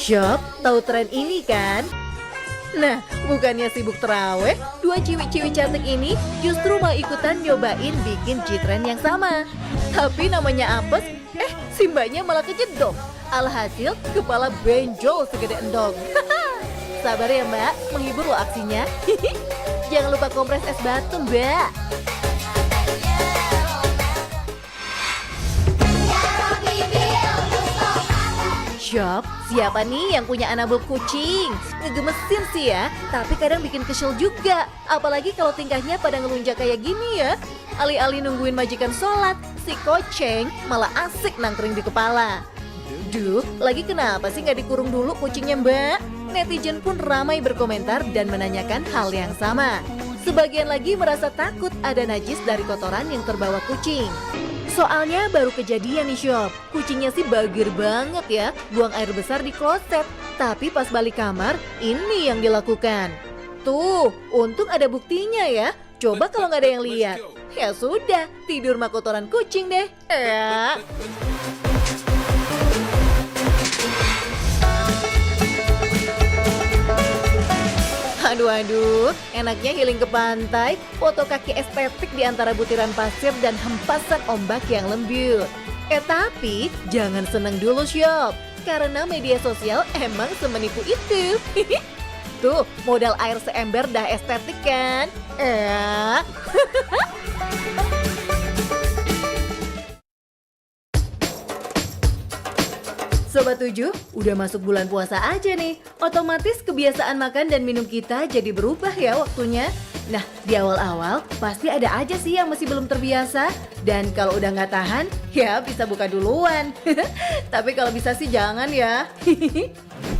Shop, tahu tren ini kan? Nah, bukannya sibuk terawih, dua ciwi-ciwi cantik ini justru mau ikutan nyobain bikin G-Trend yang sama. Tapi namanya apes, si mbaknya malah kejedok. Alhasil, kepala benjol segede endong. Sabar ya mbak, menghibur loh aksinya. Jangan lupa kompres es batu mbak. Shop, siapa nih yang punya anabul kucing? Ngegemesin sih ya, tapi kadang bikin kesel juga. Apalagi kalau tingkahnya pada ngelunjak kayak gini ya. Alih-alih nungguin majikan sholat, si koceng malah asik nangkring di kepala. Duh, lagi kenapa sih nggak dikurung dulu kucingnya mbak? Netizen pun ramai berkomentar dan menanyakan hal yang sama. Sebagian lagi merasa takut ada najis dari kotoran yang terbawa kucing. Soalnya baru kejadian nih Shop, kucingnya sih bagir banget ya, buang air besar di kloset. Tapi pas balik kamar, ini yang dilakukan. Tuh, untung ada buktinya ya. Coba kalau nggak ada yang lihat. Ya sudah, tidur sama kotoran kucing deh. Aduh, enaknya healing ke pantai, foto kaki estetik di antara butiran pasir dan hempasan ombak yang lembut. Tapi jangan seneng dulu Shop, karena media sosial emang semenipu itu. Tuh, modal air seember dah estetik kan? Sobat 7, udah masuk bulan puasa aja nih. Otomatis kebiasaan makan dan minum kita jadi berubah ya waktunya. Nah, di awal-awal pasti ada aja sih yang masih belum terbiasa. Dan kalau udah nggak tahan, ya bisa buka duluan. Tapi kalau bisa sih jangan ya.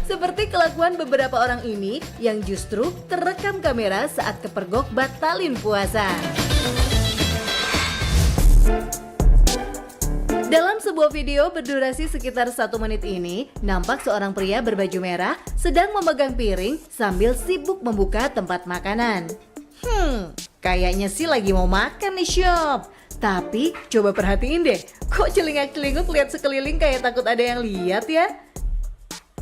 Seperti kelakuan beberapa orang ini yang justru terekam kamera saat kepergok batalin puasa. Dalam sebuah video berdurasi sekitar 1 menit ini, nampak seorang pria berbaju merah sedang memegang piring sambil sibuk membuka tempat makanan. Kayaknya sih lagi mau makan nih Shop. Tapi coba perhatiin deh, kok celingak-celinguk lihat sekeliling kayak takut ada yang lihat ya?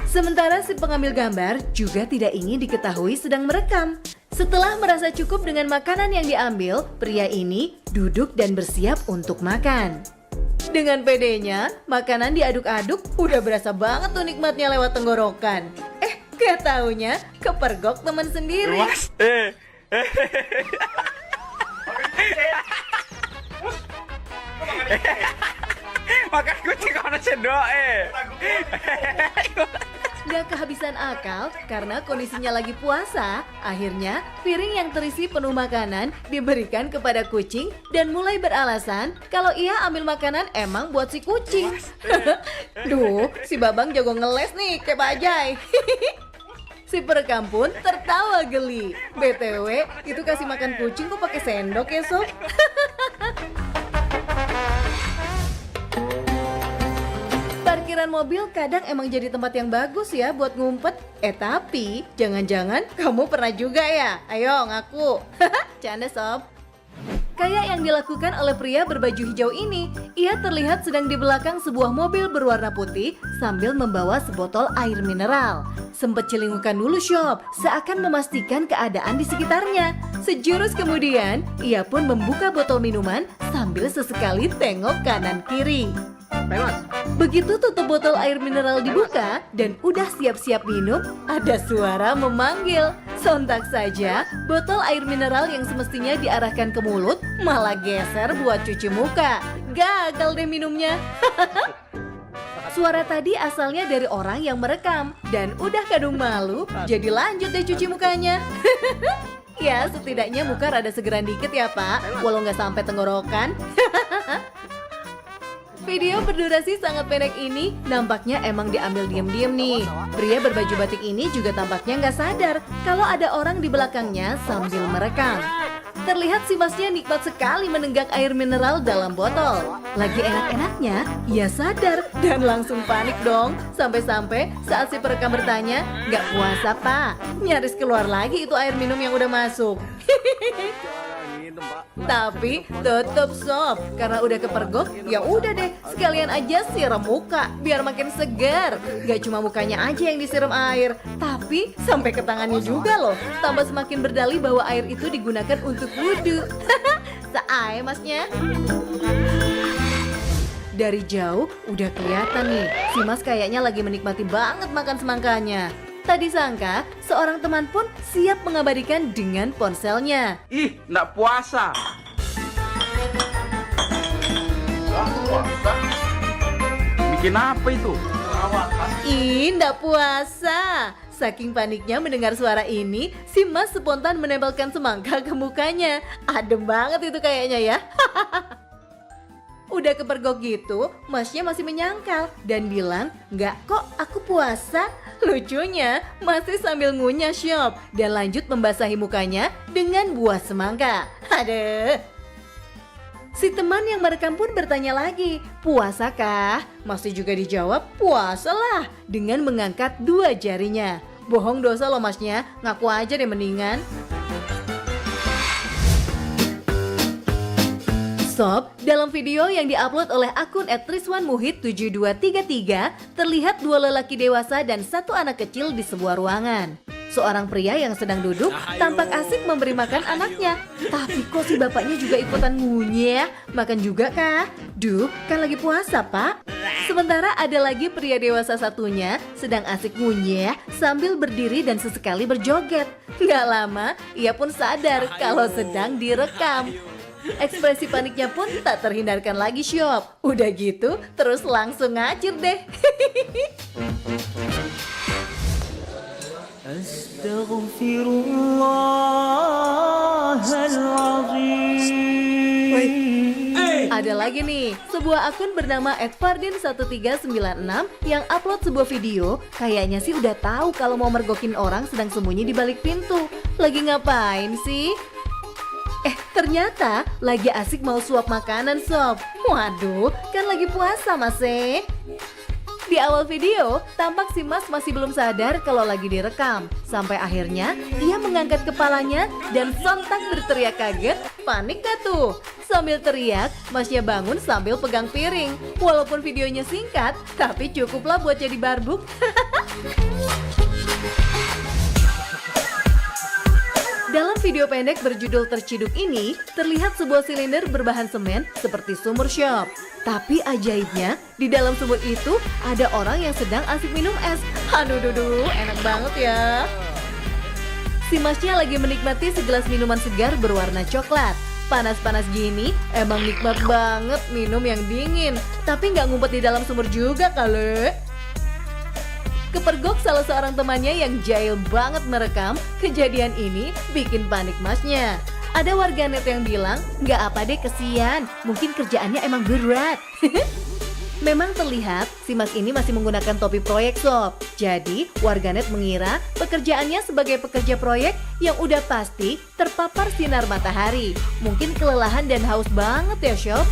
Sementara si pengambil gambar juga tidak ingin diketahui sedang merekam. Setelah merasa cukup dengan makanan yang diambil, pria ini duduk dan bersiap untuk makan. Dengan pedenya, makanan diaduk-aduk udah berasa banget tuh nikmatnya lewat tenggorokan. Gak taunya kepergok teman sendiri. Makan kucing karena cendok Gak kehabisan akal karena kondisinya lagi puasa. Akhirnya piring yang terisi penuh makanan diberikan kepada kucing dan mulai beralasan kalau ia ambil makanan emang buat si kucing. Duh, si Babang jago ngeles nih kayak bajai. Si perekam pun tertawa geli. BTW, itu kasih makan kucing kok pakai sendok ya Sob? Parkiran mobil kadang emang jadi tempat yang bagus ya buat ngumpet. Tapi jangan-jangan kamu pernah juga ya? Ayo ngaku. Canda Sob. Kayak yang dilakukan oleh pria berbaju hijau ini. Ia terlihat sedang di belakang sebuah mobil berwarna putih sambil membawa sebotol air mineral. Sempet celingukan dulu Shop, seakan memastikan keadaan di sekitarnya. Sejurus kemudian, ia pun membuka botol minuman sambil sesekali tengok kanan kiri. Begitu tutup botol air mineral dibuka dan udah siap-siap minum, ada suara memanggil. Sontak saja, botol air mineral yang semestinya diarahkan ke mulut malah geser buat cuci muka. Gagal deh minumnya. Suara tadi asalnya dari orang yang merekam dan udah kadung malu, jadi lanjut deh cuci mukanya. Ya, setidaknya muka rada segeran dikit ya Pak, walau nggak sampai tenggorokan. Video berdurasi sangat pendek ini nampaknya emang diambil diam-diam nih. Pria berbaju batik ini juga tampaknya nggak sadar kalau ada orang di belakangnya sambil merekam. Terlihat si masnya nikmat sekali menenggak air mineral dalam botol. Lagi enak-enaknya, ia sadar dan langsung panik dong. Sampai-sampai saat si perekam bertanya, nggak puasa Pak? Nyaris keluar lagi itu air minum yang udah masuk. itu, Mbak. Tapi tetep sob, karena udah kepergok, ya udah deh, sekalian aja siram muka biar makin segar. Gak cuma mukanya aja yang disiram air, tapi sampai ke tangannya juga loh. Tambah semakin berdalih bahwa air itu digunakan untuk wudhu. Seai masnya. Dari jauh udah kelihatan nih, si Mas kayaknya lagi menikmati banget makan semangkanya. Tadi sangka, seorang teman pun siap mengabadikan dengan ponselnya. Ih, nggak puasa. Bikin apa itu? Ih, nggak puasa. Saking paniknya mendengar suara ini, si Mas spontan menempelkan semangka ke mukanya. Adem banget itu kayaknya ya. Udah kepergok gitu, Masnya masih menyangkal dan bilang, "Nggak kok, aku puasa." Lucunya, masih sambil ngunyah syop dan lanjut membasahi mukanya dengan buah semangka. Aduh. Si teman yang merekam pun bertanya lagi, "Puasa kah?" Masih juga dijawab, "Puasa lah," dengan mengangkat dua jarinya. Bohong dosa loh Masnya, ngaku aja deh mendingan. Sob, dalam video yang diupload oleh akun @rizwanmuhid7233 terlihat dua lelaki dewasa dan satu anak kecil di sebuah ruangan. Seorang pria yang sedang duduk tampak asik memberi makan anaknya. Tapi kok si bapaknya juga ikutan ngunyah? Makan juga kah? Duh, kan lagi puasa pak. Sementara ada lagi pria dewasa satunya sedang asik ngunyah sambil berdiri dan sesekali berjoget. Gak lama, ia pun sadar kalau sedang direkam. Ekspresi paniknya pun tak terhindarkan lagi syop. Udah gitu terus langsung ngacir deh. Ada lagi nih, sebuah akun bernama @fardin1396 yang upload sebuah video. Kayaknya sih udah tahu kalau mau mergokin orang sedang sembunyi di balik pintu. Lagi ngapain sih? Ternyata lagi asik mau suap makanan sob. Waduh, kan lagi puasa mas. Di awal video, tampak si Mas masih belum sadar kalau lagi direkam. Sampai akhirnya, ia mengangkat kepalanya dan sontak berteriak kaget. Panik gak tuh? Sambil teriak, Masnya bangun sambil pegang piring. Walaupun videonya singkat, tapi cukuplah buat jadi barbuk. Dalam video pendek berjudul Terciduk ini, terlihat sebuah silinder berbahan semen seperti sumur syop. Tapi ajaibnya, di dalam sumur itu ada orang yang sedang asik minum es. Aduh, enak banget ya. Si Masnya lagi menikmati segelas minuman segar berwarna coklat. Panas-panas gini, emang nikmat banget minum yang dingin. Tapi nggak ngumpet di dalam sumur juga kali. Kepergok salah seorang temannya yang jahil banget merekam. Kejadian ini bikin panik Masnya. Ada warganet yang bilang, "Nggak apa deh kesian, mungkin kerjaannya emang berat." Memang terlihat si Mas ini masih menggunakan topi proyek sob. Jadi warganet mengira pekerjaannya sebagai pekerja proyek yang udah pasti terpapar sinar matahari. Mungkin kelelahan dan haus banget ya sob.